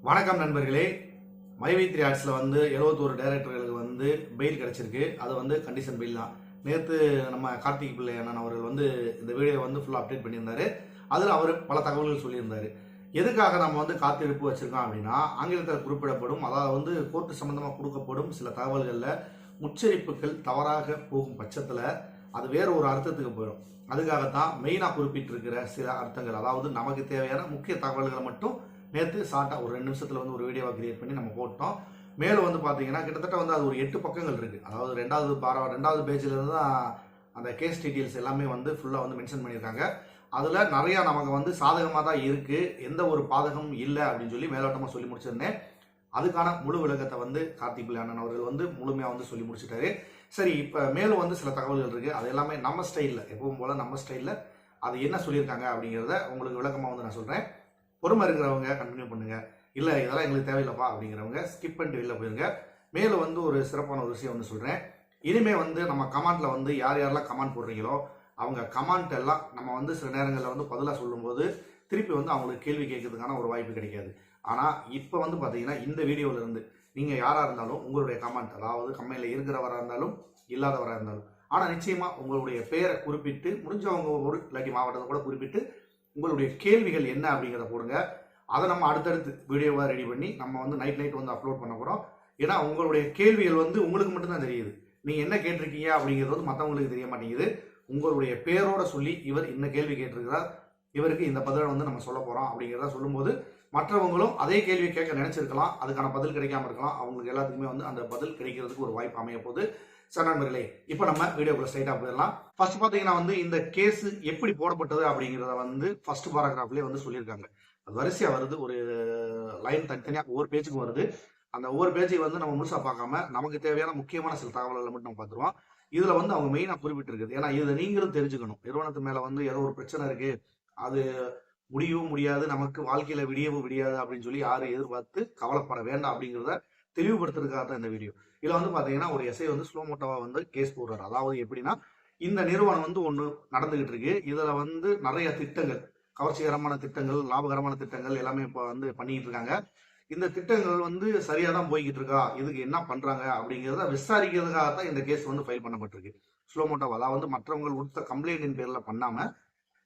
வணக்கம் நண்பர்களே. மைவி3 ஆர்ட்ஸ்ல 71 டைரக்டர்களுக்கு பெயில் கிடைச்சிருக்கு. அது கண்டிஷன் பெயில் தான். நேற்று நம்ம கார்த்திக் பிள்ளை அண்ணன் அவர்கள் இந்த வீடியோ ஃபுல்லா அப்டேட் பண்ணியிருந்தாரு. அதில் அவர் பல தகவல்கள் சொல்லியிருந்தாரு. எதுக்காக நம்ம காத்திருப்பு வச்சிருக்கோம் அப்படின்னா, ஆங்கிலத்தில் குறிப்பிடப்படும், அதாவது கோர்ட்டு சம்பந்தமாக கொடுக்கப்படும் சில தகவல்களில் உச்சரிப்புகள் தவறாக போகும் பட்சத்தில் அது வேற ஒரு அர்த்தத்துக்கு போயிடும். அதுக்காகத்தான் மெயினாக குறிப்பிட்டிருக்கிற சில அர்த்தங்கள், அதாவது நமக்கு தேவையான முக்கிய தகவல்களை மட்டும் நேற்று ஷார்ட்டாக ஒரு 2 நிமிஷத்துல ஒரு வீடியோவை கிரியேட் பண்ணி நம்ம போட்டோம். மேலும் பார்த்தீங்கன்னா கிட்டத்தட்ட அது ஒரு 8 பக்கங்கள் இருக்கு. அதாவது ரெண்டாவது பேஜ்ல இருந்து தான் அந்த கேஸ் டீட்டெயில்ஸ் எல்லாமே ஃபுல்லாக மென்ஷன் பண்ணியிருக்காங்க. அதுல நிறைய நமக்கு சாதகமாக தான் இருக்கு, எந்த ஒரு பாதகமும் இல்லை அப்படின்னு சொல்லி மேலோட்டமாக சொல்லி முடிச்சிருந்தேன். அதுக்கான முழு விளக்கத்தை கார்த்திக் பிள்ளை அண்ணன் அவர்கள் முழுமையாக சொல்லி முடிச்சிட்டாரு. சரி, இப்போ மேலும் சில தகவல்கள் இருக்கு. அது எல்லாமே நம்ம ஸ்டைலில், எப்பவும் போல நம்ம ஸ்டைலில் அது என்ன சொல்லியிருக்காங்க அப்படிங்கிறத உங்களுக்கு விளக்கமாக நான் சொல்றேன். பொறுமை இருக்கிறவங்க கண்டினியூ பண்ணுங்க, இல்லை இதெல்லாம் எங்களுக்கு தேவையில்லப்பா அப்படிங்கிறவங்க ஸ்கிப் பண்ணிட்டு வெளில போயிருங்க. மேலும் ஒரு சிறப்பான ஒரு விஷயம் சொல்றேன். இனிமே நம்ம கமெண்ட்ல யார் யாரெல்லாம் கமெண்ட் போடுறீங்களோ அவங்க கமெண்ட் எல்லாம் நம்ம சில நேரங்களில் பதிலாக சொல்லும்போது திருப்பி அவங்களுக்கு கேள்வி கேட்கறதுக்கான ஒரு வாய்ப்பு கிடைக்காது. ஆனால் இப்போ பார்த்தீங்கன்னா இந்த வீடியோல இருந்து நீங்க யாரா இருந்தாலும் உங்களுடைய கமெண்ட், அதாவது கமெண்ட்ல இருக்கிறவராக இருந்தாலும் இல்லாதவராக இருந்தாலும், ஆனால் நிச்சயமா உங்களுடைய பெயரை குறிப்பிட்டு, முடிஞ்சவங்க ஒரு இல்லாட்டி மாவட்டத்தை கூட குறிப்பிட்டு உங்களுடைய கேள்விகள் என்ன அப்படிங்கிறத போடுங்க. அதை நம்ம அடுத்தடுத்து வீடியோவா ரெடி பண்ணி நம்ம நைட் அப்லோட் பண்ண போறோம். ஏன்னா உங்களுடைய கேள்விகள் உங்களுக்கு மட்டும்தான் தெரியுது. நீங்க என்ன கேட்டிருக்கீங்க அப்படிங்கிறது மற்றவங்களுக்கு தெரிய மாட்டேங்குது. உங்களுடைய பேரோட சொல்லி இவர் இந்த கேள்வி கேட்டிருக்கிறார், இவருக்கு இந்த பதிலை நம்ம சொல்ல போறோம் அப்படிங்கிறத சொல்லும்போது மற்றவங்களும் அதே கேள்வி கேட்க நினைச்சிருக்கலாம், அதுக்கான பதில் கிடைக்காம இருக்கலாம். அவங்களுக்கு எல்லாத்துக்குமே அந்த பதில் கிடைக்கிறதுக்கு ஒரு வாய்ப்பு அமைய போகுது. நண்பர்களே, இப்போ நம்ம வீடியோக்குள்ள ஸ்ட்ரைட்டா போயிடலாம். ஃபர்ஸ்ட் பாத்தீங்கன்னா இந்த கேஸ் எப்படி போடப்பட்டது அப்படிங்கிறத ஃபர்ஸ்ட் பாராகிராஃப்லயே சொல்லியிருக்காங்க. அது வரிசையா வருது, ஒரு லைன் தனித்தனியா ஒவ்வொரு பேஜுக்கு வருது. அந்த ஒவ்வொரு பேஜையும் நம்ம முழுசா பார்க்காம நமக்கு தேவையான முக்கியமான சில தகவல்களை மட்டும் நம்ம பார்த்துருவோம். இதுல அவங்க மெயினா குறிப்பிட்டிருக்குது. ஏன்னா இதை நீங்களும் தெரிஞ்சுக்கணும். நிறுவனத்து மேல ஏதோ ஒரு பிரச்சனை இருக்கு, அது முடியவும் முடியாது, நமக்கு வாழ்க்கையில விடியவும் விடியாது அப்படின்னு சொல்லி யாரும் எதிர்பார்த்து கவலைப்பட வேண்டாம் அப்படிங்கிறத தெளிவுபடுத்துறதுக்காக தான் இந்த வீடியோ. இதுல பாத்தீங்கன்னா ஒரு எஸ்ஐ ஸ்லோ மோட்டோவா கேஸ் போடுறாரு. அதாவது எப்படின்னா, இந்த நிறுவனம் ஒண்ணு நடந்துகிட்டு இருக்கு. இதுல நிறைய திட்டங்கள், கவர்ச்சிகரமான திட்டங்கள், லாபகரமான திட்டங்கள் எல்லாமே இப்ப பண்ணிட்டு இருக்காங்க. இந்த திட்டங்கள் சரியா தான் போய்கிட்டு இருக்கா, இதுக்கு என்ன பண்றாங்க அப்படிங்கிறத விசாரிக்கிறதுக்காக தான் இந்த கேஸ் ஃபைல் பண்ணப்பட்டிருக்கு. ஸ்லோ மோட்டோவா, அதாவது மற்றவங்க கொடுத்த கம்ப்ளைண்டின் பேர்ல பண்ணாம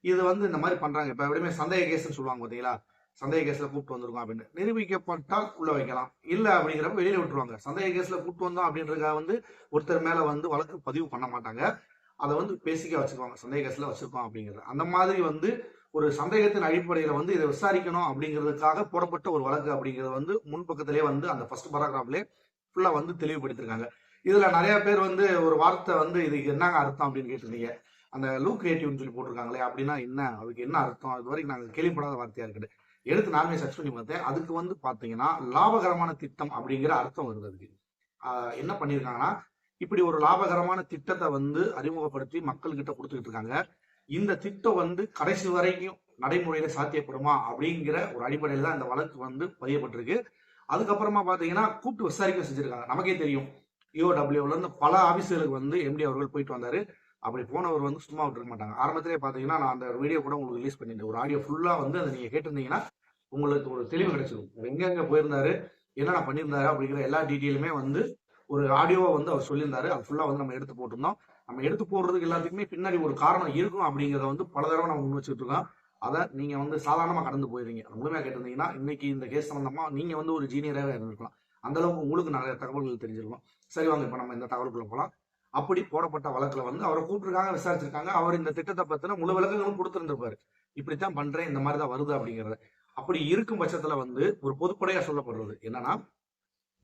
இது இந்த மாதிரி பண்றாங்க. இப்ப எப்படியுமே சந்தேக கேஸ்ன்னு சொல்லுவாங்க பாத்தீங்களா, சந்தேக கேஸ்ல கூப்பிட்டு வந்திருக்கோம் அப்படின்னு நிரூபிக்கப்பட்டால் உள்ள வைக்கலாம், இல்ல அப்படிங்கிறப்ப வெளியில விட்டுருவாங்க. சந்தேக கேஸ்ல கூப்பிட்டு வந்தோம் அப்படின்றதுக்காக ஒருத்தர் மேல வழக்கு பதிவு பண்ண மாட்டாங்க. அதை பேசிக்கா வச்சிருப்பாங்க, சந்தேக கேஸ்ல வச்சிருக்கோம் அப்படிங்கிறது. அந்த மாதிரி ஒரு சந்தேகத்தின் அடிப்படையில இதை விசாரிக்கணும் அப்படிங்கிறதுக்காக போடப்பட்ட ஒரு வழக்கு அப்படிங்கிறது முன்பக்கத்திலே அந்த ஃபர்ஸ்ட் பாராகிராஃப்லேயே ஃபுல்லா தெளிவுபடுத்திருக்காங்க. இதுல நிறைய பேர் ஒரு வார்த்தை இதுக்கு என்னங்க அர்த்தம் அப்படின்னு கேட்டிருந்தீங்க. அந்த லூக்ரியேட்டிவ்னு சொல்லி போட்டிருக்காங்களே, அப்படின்னா என்ன, அதுக்கு என்ன அர்த்தம், இது வரைக்கும் நாங்கள் கேள்விப்படாத வார்த்தையா இருக்குது. எடுத்து நானுமே சர்ச் பண்ணி பார்த்தேன். அதுக்கு பாத்தீங்கன்னா லாபகரமான திட்டம் அப்படிங்கிற அர்த்தம் வருது. அதுக்கு என்ன பண்ணியிருக்காங்கன்னா, இப்படி ஒரு லாபகரமான திட்டத்தை அறிமுகப்படுத்தி மக்கள் கிட்ட கொடுத்துக்கிட்டு இருக்காங்க. இந்த திட்டம் கடைசி வரைக்கும் நடைமுறையில சாத்தியப்படுமா அப்படிங்கிற ஒரு அடிப்படையில தான் இந்த வழக்கு பதியப்பட்டிருக்கு. அதுக்கப்புறமா பாத்தீங்கன்னா கூப்பிட்டு விசாரிக்க செஞ்சிருக்காங்க. நமக்கே தெரியும், EOWல இருந்து பல ஆபீஸ்களுக்கு MD அவர்கள் போயிட்டு வந்தாரு. அப்படி போனவர் சும்மா விட்டுருக்க மாட்டாங்க. ஆரம்பத்திலே பாத்தீங்கன்னா நான் அந்த வீடியோ கூட உங்களுக்கு ரிலீஸ் பண்ணிட்டேன். ஒரு ஆடியோ ஃபுல்லா அதை நீங்க கேட்டிருந்தீங்கன்னா உங்களுக்கு ஒரு தெளிவு கிடைச்சிடும். எங்க போயிருந்தாரு, என்னென்ன பண்ணியிருந்தாரு அப்படிங்கிற எல்லா டீட்டெயிலுமே ஒரு ஆடியோவா அவர் சொல்லியிருந்தாரு. அது ஃபுல்லா நம்ம எடுத்து போட்டிருந்தோம். நம்ம எடுத்து போடுறதுக்கு எல்லாத்துக்குமே பின்னாடி ஒரு காரணம் இருக்கும் அப்படிங்கிறத பல தடவை நம்ம முன் வச்சுட்டு இருக்கோம். அதை நீங்க சாதாரணமா கடந்து போயிருவீங்க. முழுமையா கேட்டிருந்தீங்கன்னா இன்னைக்கு இந்த கேஸ் சம்பந்தமா நீங்க ஒரு ஜீனியராகவே இருந்திருக்கலாம். அந்த அளவுக்கு உங்களுக்கு நிறைய தகவல்கள் தெரிஞ்சிருக்கும். சரி வாங்க, இப்ப நம்ம இந்த தகவலுக்குள்ள போலாம். அப்படி போடப்பட்ட வழக்குல அவரை கூப்பிட்டுருக்காங்க, விசாரிச்சிருக்காங்க. அவர் இந்த திட்டத்தை பத்தின முழு விளக்கங்களும் கொடுத்திருந்திருப்பாரு. இப்படித்தான் பண்றேன், இந்த மாதிரிதான் வருது அப்படிங்கறத. அப்படி இருக்கும் பட்சத்துல ஒரு பொதுப்படையா சொல்லப்படுறது என்னன்னா,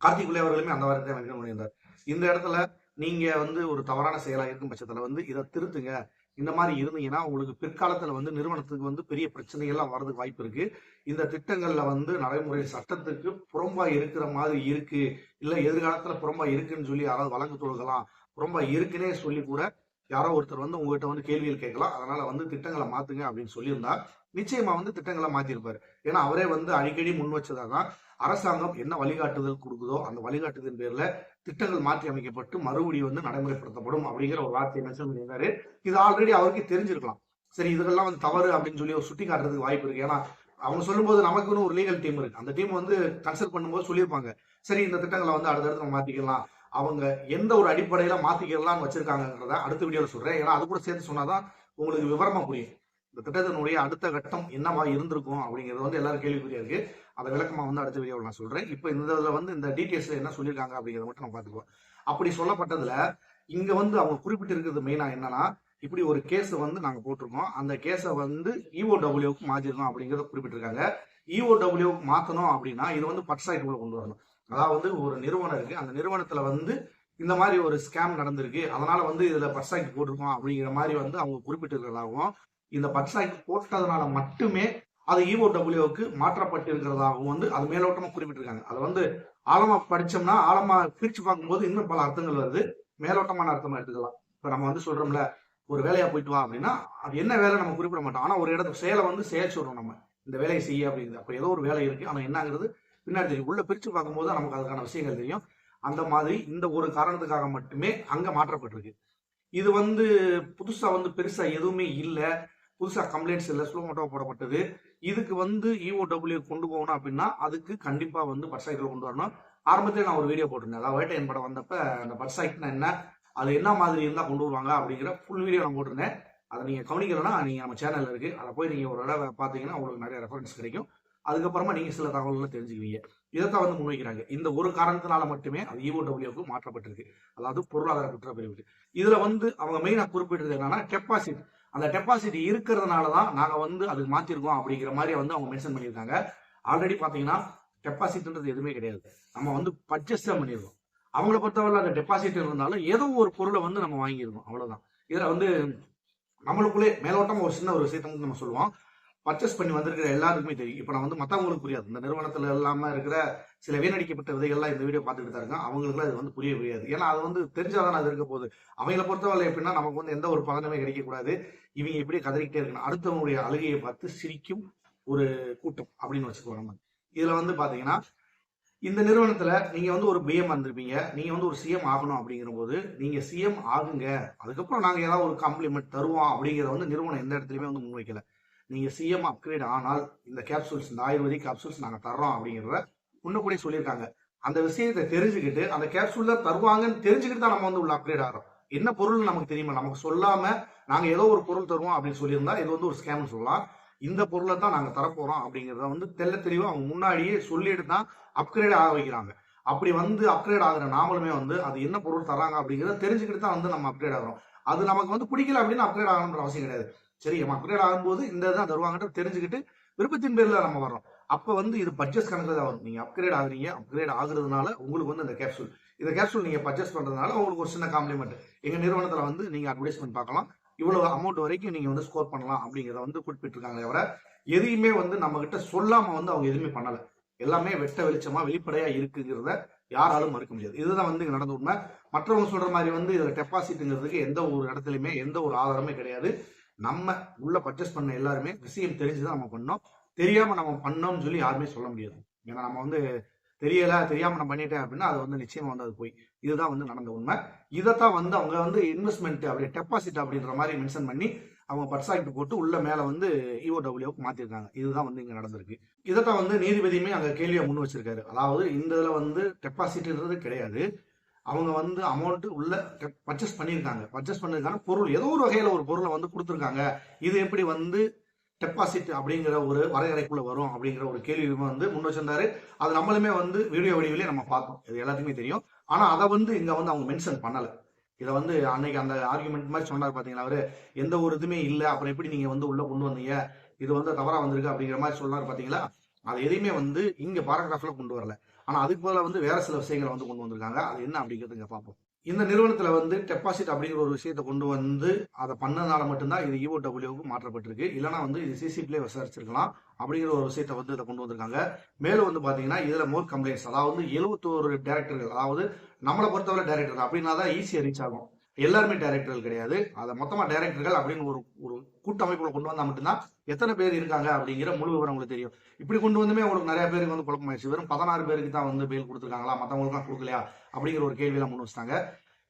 கார்த்திக் பிள்ளை அவர்களுமே அந்த வாரத்தை மென்ஷன் பண்ணியிருந்தார். இந்த இடத்துல நீங்க ஒரு தவறான செயலா இருக்கும் பட்சத்துல இதை திருத்துங்க. இந்த மாதிரி இருந்தீங்கன்னா உங்களுக்கு பிற்காலத்துல நிறுவனத்துக்கு பெரிய பிரச்சனைகள்லாம் வர்றதுக்கு வாய்ப்பு இருக்கு. இந்த திட்டங்கள்ல நடைமுறை சட்டத்துக்கு புறம்பா இருக்கிற மாதிரி இருக்கு, இல்ல எதிர்காலத்துல புறம்பா இருக்குன்னு சொல்லி யாராவது வழக்கு தொடுக்கலாம், புறம்பா இருக்குன்னே சொல்லி கூட யாரோ ஒருத்தர் உங்ககிட்ட கேள்விகள் கேட்கலாம். அதனால திட்டங்களை மாத்துங்க அப்படின்னு சொல்லியிருந்தா நிச்சயமா திட்டங்களை மாத்திருப்பாரு. ஏன்னா அவரே அடிக்கடி முன் வச்சதான் அரசாங்கம் என்ன வழிகாட்டுதல் கொடுக்குதோ அந்த வழிகாட்டுதலின் பேர்ல திட்டங்கள் மாற்றி அமைக்கப்பட்டு மறுபடியும் நடைமுறைப்படுத்தப்படும் அப்படிங்கிற ஒரு வார்த்தையை மென்ஷன் பண்ணியிருந்தாரு. இது ஆல்ரெடி அவருக்கு தெரிஞ்சிருக்கலாம். சரி, இதெல்லாம் தவறு அப்படின்னு சொல்லி ஒரு சுட்டி காட்டுறதுக்கு வாய்ப்பு இருக்கு. ஏன்னா அவங்க சொல்லும்போது நமக்குன்னு ஒரு லீகல் டீம் இருக்கு. அந்த டீம் வந்து கன்சல்ட் பண்ணும்போது சொல்லியிருப்பாங்க, சரி இந்த திட்டங்களை வந்து அடுத்தடுத்து நம்ம மாத்திக்கலாம். அவங்க எந்த ஒரு அடிப்படையில மாத்திக்கலாம்னு வச்சிருக்காங்கிறத அடுத்த வீடியோல சொல்றேன். ஏன்னா அது கூட சேர்த்து சொன்னாதான் உங்களுக்கு விவரமா புரியும். இந்த திட்டத்தினுடைய அடுத்த கட்டம் என்னவா இருந்திருக்கும் அப்படிங்கிறது வந்து எல்லாரும் கேள்விக்குறியா இருக்கு. அதை விளக்கமா வந்து அடுத்த வீடியோவில் நான் சொல்றேன். இப்போ இந்த இதுல வந்து இந்த டீட்டெயில்ஸ்ல என்ன சொல்லியிருக்காங்க அப்படிங்கிறத மட்டும் நம்ம பார்த்துக்குவோம். அப்படி சொல்லப்பட்டதுல இங்க வந்து அவங்க குறிப்பிட்டு இருக்கிறது மெயினா என்னன்னா, இப்படி ஒரு கேஸ் வந்து நாங்க போட்டிருக்கோம். அந்த கேஸை வந்து இஓடபிள்யூக்கு மாத்திருக்கோம் அப்படிங்கிறத குறிப்பிட்டிருக்காங்க. இஓடபிள்யூக்கு மாத்தணும் அப்படின்னா இது வந்து பட்சாய்க்குள்ள கொண்டு வரணும். அதாவது ஒரு நிறுவனம் இருக்கு, அந்த நிறுவனத்துல வந்து இந்த மாதிரி ஒரு ஸ்கேம் நடந்திருக்கு, அதனால வந்து இதுல பட்சாய்க்கு போட்டிருக்கோம் அப்படிங்கிற மாதிரி வந்து அவங்க குறிப்பிட்டிருக்கிறதாகவும், இந்த பட்சாய்க்கு போட்டதுனால மட்டுமே அது இஓடபிள்யூக்கு மாற்றப்பட்டிருக்கிறதாகவும் வந்து அது மேலோட்டமா குறிப்பிட்டிருக்காங்க. அதை வந்து ஆழமா படிச்சோம்னா, ஆழமா பிரிச்சு பார்க்கும்போது இன்னும் பல அர்த்தங்கள் வருது. மேலோட்டமான அர்த்தமா எடுத்துக்கலாம். இப்ப நம்ம வந்து சொல்றோம்ல, ஒரு வேலையா போயிட்டு வா அப்படின்னா, அது என்ன வேலை நம்ம குறிப்பிட மாட்டோம். ஆனா ஒரு இடத்துக்கு செயலை வந்து செயல் சொல்றோம் நம்ம, இந்த வேலையை செய்ய அப்படிங்கிறது. அப்ப ஏதோ ஒரு வேலை இருக்கு, ஆனா என்னங்கிறது பின்னாடி தெரியும். உள்ள பிரிச்சு பார்க்கும்போது நமக்கு அதுக்கான விஷயங்கள் தெரியும். அந்த மாதிரி இந்த ஒரு காரணத்துக்காக மட்டுமே அங்க மாற்றப்பட்டிருக்கு. இது வந்து புதுசா வந்து பெருசா எதுவுமே இல்ல, புதுசா கம்ப்ளைண்ட்ஸ் இல்ல, ஸ்லோமோட்டோ போடப்பட்டது. இதுக்கு வந்து இஓடபிள்யூ கொண்டு போகணும் அப்படின்னா அதுக்கு கண்டிப்பா வந்து பட்சாய்க்குள்ள கொண்டு வரணும். ஆரம்பத்திலே நான் ஒரு வீடியோ போட்டிருந்தேன். அதாவது வேட்டையன் படம் வந்தப்ப அந்த பட்சாய்க்குன்னா என்ன, அது என்ன மாதிரி இருந்தா கொண்டு வருவாங்க அப்படிங்கிற ஃபுல் வீடியோ நான் போட்டிருந்தேன். அதை நீங்க கவனிக்கலன்னா நீங்க நம்ம சேனல்ல இருக்கு, அதை போய் நீங்க ஒரு தடவை பாத்தீங்கன்னா உங்களுக்கு நிறைய ரெஃபரன்ஸ் கிடைக்கும். அதுக்கப்புறமா நீங்க சில தகவல்களை தெரிஞ்சுக்குவீங்க. இதைத்தான் வந்து முன்வைக்கிறாங்க. இந்த ஒரு காரணத்தினால மட்டுமே அது இஓடபிள்யூக்கு மாற்றப்பட்டிருக்கு. அதாவது பொருளாதார குற்றப்பிரிவுக்கு. இதுல வந்து அவங்க மெயினா குறிப்பிட்டது என்னன்னா டெபாசிட். அந்த டெபாசிட் இருக்கிறதுனாலதான் நாங்க வந்து அதுக்கு மாத்திருக்கோம் அப்படிங்கிற மாதிரி வந்து அவங்க மென்ஷன் பண்ணியிருக்காங்க. ஆல்ரெடி பாத்தீங்கன்னா டெபாசிட்ன்றது எதுவுமே கிடையாது. நம்ம வந்து பர்ச்சேஸ் தான் பண்ணிருக்கோம். அவங்கள பொறுத்தவரை அந்த டெபாசிட் இருந்தாலும் ஏதோ ஒரு பொருளை வந்து நம்ம வாங்கியிருக்கோம், அவ்வளவுதான். இதுல வந்து நம்மளுக்குள்ளே மேலோட்டம் ஒரு சின்ன ஒரு விஷயத்த வந்து நம்ம சொல்லுவோம். பர்ச்சேஸ் பண்ணி வந்திருக்கிற எல்லாருக்குமே தெரியும். இப்ப நான் வந்து மத்தவங்களுக்கு புரியாது. இந்த நிறுவனத்துல இல்லாம இருக்கிற சில வீணடிக்கப்பட்ட விதைகள்லாம் இந்த வீடியோ பார்த்துட்டு தான் இருக்காங்க. அவங்களுக்குலாம் இது வந்து புரியாது. ஏன்னா அது வந்து தெரிஞ்சாதான் அது இருக்க போகுது. அவங்கள பொறுத்தவரை எப்படின்னா நமக்கு வந்து எந்த ஒரு பலனுமே கிடைக்கக்கூடாது. இவங்க இப்படியே கதறிக்கிட்டே இருக்கணும். அடுத்தவங்களுடைய அழுகையை பார்த்து சிரிக்கும் ஒரு கூட்டம் அப்படின்னு வச்சுக்குவோம் நம்ம. இதுல வந்து பாத்தீங்கன்னா இந்த நிறுவனத்துல நீங்க வந்து ஒரு பிஎம் வந்திருப்பீங்க, நீங்க வந்து ஒரு சிஎம் ஆகணும் அப்படிங்கிற போது நீங்க சிஎம் ஆகுங்க, அதுக்கப்புறம் நாங்க ஏதாவது ஒரு காம்ப்ளிமெண்ட் தருவோம் அப்படிங்கிறத வந்து நிறுவனம் எந்த இடத்துலயுமே வந்து முன்வைக்கல. நீங்க சிஎம் அப்கிரேட் ஆனால் இந்த கேப்சூல்ஸ், இந்த ஆயுர்வேதிக் கேப்சூல்ஸ் நாங்க தர்றோம் அப்படிங்கிறத முன்னக்கூட சொல்லியிருக்காங்க. அந்த விஷயத்தை தெரிஞ்சுக்கிட்டு அந்த கேப்சூல்ல தருவாங்கன்னு தெரிஞ்சுக்கிட்டு தான் நம்ம வந்து உள்ள அப்கிரேட் ஆகிறோம். என்ன பொருள் நமக்கு தெரியுமா, நமக்கு சொல்லாம நாங்க ஏதோ ஒரு பொருள் தருவோம் அப்படின்னு சொல்லியிருந்தா இது வந்து ஒரு ஸ்கேம்னு சொல்லலாம். இந்த பொருளை தான் நாங்க தரப்போறோம் அப்படிங்கிறத வந்து தெல்ல தெளிவா அவங்க முன்னாடியே சொல்லிட்டு தான் அப்கிரேட் ஆக வைக்கிறாங்க. அப்படி வந்து அப்கிரேட் ஆகுற நாமளுமே வந்து அது என்ன பொருள் தராங்க அப்படிங்கிறத தெரிஞ்சுக்கிட்டு தான் வந்து நம்ம அப்கிரேட் ஆகிறோம். அது நமக்கு வந்து பிடிக்கல அப்படின்னு அப்கிரேட் ஆகணுன்ற அவசியம் கிடையாது. சரி, நம்ம அப்கிரேட் ஆகும்போது இந்த தான் தருவாங்கன்ற தெரிஞ்சுக்கிட்டு விருப்பத்தின் பேர்ல நம்ம வர்றோம். அப்ப வந்து இது பர்ச்சேஸ் கணக்கு தான் வரும். நீங்க அப்கிரேட் ஆகுறீங்க, அப்கிரேட் ஆகுறதுனால உங்களுக்கு வந்து இந்த கேப்சூல் நீங்க பர்ச்சேஸ் பண்றதுனால உங்களுக்கு ஒரு சின்ன காம்ப்ளிமெண்ட் எங்க நிறுவனத்துல வந்து நீங்க அட்வர்டைஸ்மெண்ட் பார்க்கலாம், இவ்வளவு அமௌண்ட் வரைக்கும் நீங்க வந்து ஸ்கோர் பண்ணலாம் அப்படிங்கிறத வந்து குறிப்பிட்டிருக்காங்க. தவிர எதையுமே வந்து நம்ம கிட்ட சொல்லாம வந்து அவங்க எதுவுமே பண்ணல. எல்லாமே வெட்ட வெளிச்சமா வெளிப்படையா இருக்குங்கிறத யாராலும் மறுக்க முடியாது. இதுதான் வந்து நடந்த உண்மை. மற்றவங்க சொல்ற மாதிரி வந்து இதுல டெபாசிட்ங்கிறதுக்கு எந்த ஒரு இடத்துலயுமே எந்த ஒரு ஆதாரமே கிடையாது. நம்ம உள்ள பர்ச்சேஸ் பண்ண எல்லாருமே விஷயம் தெரிஞ்சுதான் நம்ம பண்ணோம். தெரியாம நம்ம பண்ணோம்னு சொல்லி யாருமே சொல்ல முடியாது. ஏன்னா நம்ம வந்து தெரியாம நான் பண்ணிட்டேன் அப்படின்னா அது வந்து நிச்சயமா வந்து அது போய். இதுதான் வந்து நடந்த உண்மை. இதைத்தான் வந்து அவங்க வந்து இன்வெஸ்ட்மெண்ட் அப்படி டெபாசிட் அப்படின்ற மாதிரி மென்ஷன் பண்ணி அவங்க பட்சாக்ட் போட்டு உள்ள மேல வந்து இஓடபிள்யூக்கு மாத்திருக்காங்க. இதுதான் வந்து இங்க நடந்திருக்கு. இதைத்தான் வந்து நீதிபதியுமே அங்க கேள்வியை முன் வச்சிருக்காரு. அதாவது இந்த இதுல வந்து டெபாசிட்ன்றது கிடையாது. அவங்க வந்து அமௌண்ட் உள்ள பர்ச்சேஸ் பண்ணியிருக்காங்க. பர்ச்சேஸ் பண்ணிருக்காங்க பொருள் ஏதோ ஒரு வகையில ஒரு பொருளை வந்து கொடுத்துருக்காங்க. இது எப்படி வந்து டெபாசிட் அப்படிங்கிற ஒரு வரையறைக்குள்ள வரும் அப்படிங்கிற ஒரு கேள்வி வந்து முன் வச்சிருந்தாரு. அது நம்மளுமே வந்து வீடியோ வடிவிலே நம்ம பார்த்தோம். இது எல்லாத்துக்குமே தெரியும். ஆனா அதை வந்து இங்க வந்து அவங்க மென்ஷன் பண்ணல. இதை வந்து அன்னைக்கு அந்த ஆர்குமெண்ட் மாதிரி சொன்னார் பாத்தீங்களா அவரு, எந்த ஒரு இதுவுமே இல்லை, அப்புறம் எப்படி நீங்க வந்து உள்ள கொண்டு வந்தீங்க, இது வந்து தவறா வந்திருக்கு அப்படிங்கிற மாதிரி சொன்னார் பாத்தீங்களா. அது எதையுமே வந்து இங்க பாராகிராஃப்ல கொண்டு வரல. ஆனா அதுக்கு போல வந்து வேற சில விஷயங்களை வந்து கொண்டு வந்திருக்காங்க. அது என்ன அப்படிங்கிறது இங்க பார்ப்போம். இந்த நிறுவனத்துல வந்து டெபாசிட் அப்படிங்கிற ஒரு விஷயத்தை கொண்டு வந்து அதை பண்ணனால மட்டும்தான் இது இஓடபிள்யூக்கு மாற்றப்பட்டிருக்கு. இல்லைன்னா வந்து இது சிசிபிலே விசாரிச்சிருக்கலாம் அப்படிங்கிற ஒரு விஷயத்தை வந்து இதை கொண்டு வந்திருக்காங்க. மேலும் வந்து பாத்தீங்கன்னா இதுல மோர் கம்ப்ளைண்ட்ஸ், அதாவது 71 டைரக்டர்கள், அதாவது நம்மளை பொறுத்தவரை டைரக்டர் அப்படின்னா தான் ஈஸியா ரீச் ஆகும். எல்லாருமே டைரக்டர்கள் கிடையாது. அதை மொத்தமா டைரக்டர்கள் அப்படின்னு ஒரு கூட்டமைப்புல கொண்டு வந்தா மட்டும்தான் எத்தனை பேர் இருக்காங்க அப்படிங்கிற முழு விவரம் உங்களுக்கு தெரியும். இப்படி கொண்டு வந்துமே உங்களுக்கு நிறைய பேருக்கு வந்து குழப்பமாயிடுச்சு. வெறும் 16 பேருக்கு தான் வந்து பெயில் கொடுத்துருக்காங்களா, மற்றவங்களுக்கு கொடுக்கலையா அப்படிங்கிற ஒரு கேள்வியெல்லாம் முன் வச்சிட்டாங்க.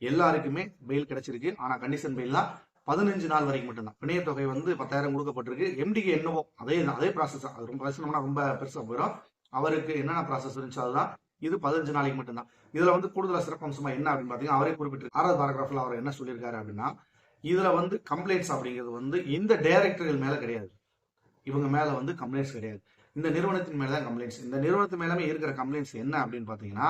எல்லாருக்குமே பெயில் கிடைச்சிருக்கு. ஆனா கண்டிஷன் பெயில் தான். 15 நாள் வரைக்கும் மட்டும்தான். பிணைய தொகை வந்து 10,000 கொடுக்கப்பட்டிருக்கு. எம்டிக்கு என்னவோ அதே ப்ராசஸ் தான். அது ரொம்ப பேசணும்னா ரொம்ப பெருசா போயிடும். அவருக்கு என்னென்ன ப்ராசஸ் இருந்துச்சோ அதுதான். இது 15 நாளைக்கு மட்டும்தான். இதுல வந்து கூடுதலா சிறப்பம்சமா என்ன அப்படின்னு பாத்தீங்கன்னா, அவரே குறிப்பிட்டு 6வது பாராகிராஃப்ல அவர் என்ன சொல்லியிருக்காரு அப்படின்னா, இதுல வந்து கம்ப்ளைண்ட்ஸ் அப்படிங்கிறது வந்து இந்த டைரக்டர்கள் மேல கிடையாது. இவங்க மேல வந்து கம்ப்ளைண்ட்ஸ் கிடையாது. இந்த நிறுவனத்தின் மேலதான் கம்ப்ளைண்ட்ஸ். இந்த நிறுவனத்து மேலமே இருக்கிற கம்ப்ளைண்ட்ஸ் என்ன அப்படின்னு பாத்தீங்கன்னா,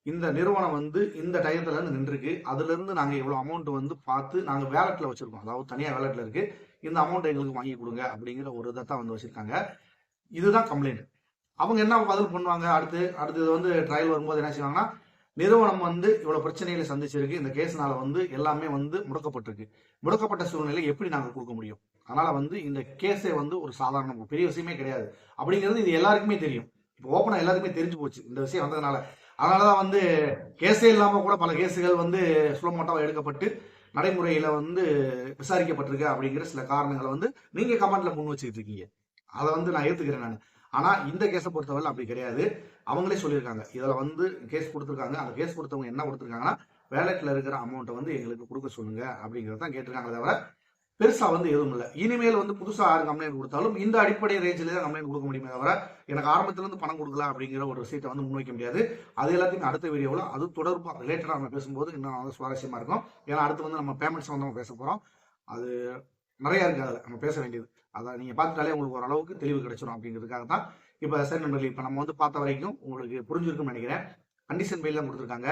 இந்த நிறுவனம் வந்து இந்த டயத்துல இருந்து நின்றுருக்கு. அதுல இருந்து நாங்க இவ்வளவு அமௌண்ட் வந்து பார்த்து நாங்க வேலட்ல வச்சிருக்கோம். அதாவது தனியா வேலட்ல இருக்கு. இந்த அமௌண்ட் எங்களுக்கு வாங்கி கொடுங்க அப்படிங்கிற ஒரு இதைத்தான் வந்து வச்சிருக்காங்க. இதுதான் கம்ப்ளைண்ட். அவங்க என்ன பதில் பண்ணுவாங்க? அடுத்தது வந்து ட்ரையல் வரும்போது என்ன செய்வாங்கன்னா, நிறுவனம் வந்து இவ்வளவு பிரச்சனைகளை சந்திச்சிருக்கு. இந்த கேஸ்னால வந்து எல்லாமே வந்து முடக்கப்பட்டிருக்கு. முடக்கப்பட்ட சூழ்நிலை எப்படி நாங்க கொடுக்க முடியும்? அதனால வந்து இந்த கேஸே வந்து ஒரு சாதாரண பெரிய விஷயமே கிடையாது அப்படிங்கிறது இது எல்லாருக்குமே தெரியும். இப்போ ஓப்பனா எல்லாருக்குமே தெரிஞ்சு போச்சு இந்த விஷயம் வந்ததுனால. அதனாலதான் வந்து கேஸே இல்லாம கூட பல கேஸுகள் வந்து சுலமோட்டாவா எடுக்கப்பட்டு நடைமுறையில வந்து விசாரிக்கப்பட்டிருக்கு அப்படிங்கிற சில காரணங்களை வந்து நீங்க கமெண்ட்ல முன் வச்சுக்கிட்டு இருக்கீங்க. அதை வந்து நான் ஏத்துக்கிறேன் நான். ஆனா இந்த கேஸை பொறுத்தவரை அப்படி கிடையாது. அவங்களே சொல்லியிருக்காங்க. இதுல வந்து கேஸ் கொடுத்துருக்காங்க. அந்த கேஸ் கொடுத்தவங்க என்ன கொடுத்துருக்காங்கன்னா, வேலட்ல இருக்கிற அமௌண்ட்டை வந்து எங்களுக்கு கொடுக்க சொல்லுங்க அப்படிங்கறதான் கேட்டிருக்காங்களே தவிர பெருசா வந்து எதுவும் இல்லை. இனிமேல் வந்து புதுசா யாரு கம்ப்ளைண்ட் கொடுத்தாலும் இந்த அடிப்படை ரேஞ்சில தான் கம்ப்ளைண்ட் கொடுக்க முடியுமே தவிர எனக்கு ஆரம்பத்துல இருந்து பணம் கொடுக்கலாம் அப்படிங்கிற ஒரு விஷயத்தை வந்து முன்வைக்க முடியாது. அது எல்லாத்தையும் அடுத்த வீடியோவில் அது தொடர்பா ரிலேட்டடா நம்ம பேசும்போது இன்னும் வந்து சுவாரஸ்யமா இருக்கும். ஏன்னா அடுத்து வந்து நம்ம பேமெண்ட்ஸ் வந்து நம்ம பேச போறோம். அது நிறைய இருக்கு அதில் நம்ம பேச வேண்டியது. அதை நீங்க பார்த்துட்டாலே உங்களுக்கு ஓரளவுக்கு தெளிவு கிடைச்சிடும் அப்படிங்கிறதுக்காக தான். இப்போ சரி நண்பர்களே, இப்போ நம்ம வந்து பார்த்த வரைக்கும் உங்களுக்கு புரிஞ்சிருக்கும்னு நினைக்கிறேன். கண்டிஷன் பெயில் தான் கொடுத்துருக்காங்க.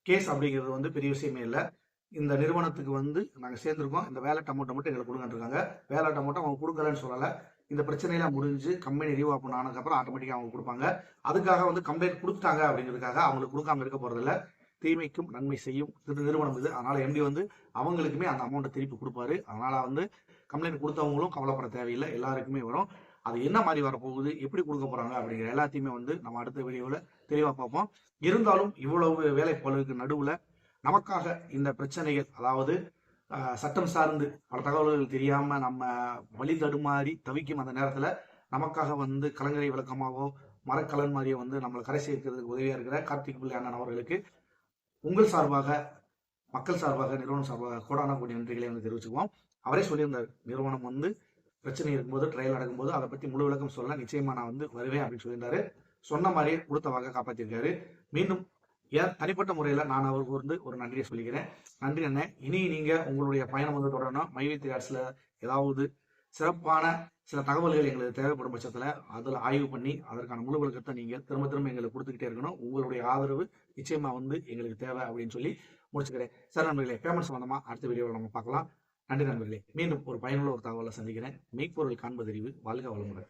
கேஸ் அப்படிங்கிறது வந்து பெரிய விஷயமே இல்லை. இந்த நிறுவனத்துக்கு வந்து நாங்கள் சேர்ந்துருக்கோம். இந்த வேலட் அமௌண்ட்டை மட்டும் எங்களுக்கு கொடுங்கன்றிருக்காங்க. வேலட் அமௌண்ட்டை அவங்க கொடுக்கலன்னு சொல்லலை. இந்த பிரச்சனையெல்லாம் முடிஞ்சு கம்பெனி ரீவ் ஓப்பன் ஆனதுக்கப்புறம் ஆட்டோமேட்டிக்காக அவங்க கொடுப்பாங்க. அதுக்காக வந்து கம்ப்ளைண்ட் கொடுத்துட்டாங்க அப்படிங்கிறதுக்காக அவங்களுக்கு கொடுக்காம இருக்க போறதில்ல. தீமைக்கும் நன்மை செய்யும் நிறுவனம் இது. அதனால எம்டி வந்து அவங்களுக்குமே அந்த அமௌண்ட்டை திருப்பி கொடுப்பாரு. அதனால வந்து கம்ப்ளைண்ட் கொடுத்தவங்களும் கவலைப்பட தேவையில்லை. எல்லாருக்குமே வரும். அது என்ன மாதிரி வரப்போகுது, எப்படி கொடுக்க போறாங்க அப்படிங்கிற எல்லாத்தையுமே வந்து நம்ம அடுத்த வீடியோவில் தெளிவாக பார்ப்போம். இருந்தாலும் இவ்வளவு வேலைப்பளுக்கு நடுவில் நமக்காக இந்த பிரச்சனைகள், அதாவது சட்டம் சார்ந்து பல தகவல்கள் தெரியாம நம்ம வழி தடுமாறி தவிக்கும் அந்த நேரத்துல நமக்காக வந்து கலங்கரை விளக்கமாகவோ மரக்கலன் மாதிரியோ வந்து நம்மளை கரை சேர்க்கிறதுக்கு உதவியா இருக்கிற கார்த்திக் பிள்ளை அண்ணன் அவர்களுக்கு உங்கள் சார்பாக, மக்கள் சார்பாக, நிறுவனம் சார்பாக கோடான கோடி நன்றிகளை வந்து தெரிவிச்சுக்குவோம். அவரே சொல்லியிருந்தார், நிறுவனம் வந்து பிரச்சனை இருக்கும்போது ட்ரையல் நடக்கும்போது அதை பத்தி முழு விளக்கம் சொல்ல நிச்சயமா நான் வந்து வருவேன் அப்படின்னு சொல்லியிருந்தாரு. சொன்ன மாதிரியே கொடுத்த வாக்க காப்பாத்திருக்காரு. மீண்டும் தனிப்பட்ட முறையில நான் அவருக்கு வந்து ஒரு நன்றியை சொல்லிக்கிறேன். நன்றி அண்ணன். இனி நீங்க உங்களுடைய பயணம் வந்து தொடரணும். மைவித்ரி ஆர்ட்ஸ்ல ஏதாவது சிறப்பான சில தகவல்கள் எங்களுக்கு தேவைப்படும் பட்சத்துல அதுல ஆய்வு பண்ணி அதற்கான முழு விளக்கத்தை நீங்க திரும்ப திரும்ப எங்களுக்கு கொடுத்துக்கிட்டே இருக்கணும். உங்களுடைய ஆதரவு நிச்சயமா வந்து எங்களுக்கு தேவை அப்படின்னு சொல்லி முடிச்சுக்கிறேன். சார் நண்பர்களே, பேமெண்ட் சம்பந்தமா அடுத்த வீடியோவில் நம்ம பார்க்கலாம். நன்றி நண்பர்களே. மீண்டும் ஒரு பயனுள்ள ஒரு தகவலை சந்திக்கிறேன். மெய்ப்பொருள் காண்பதறிவு. வாழ்க வளமுடன்.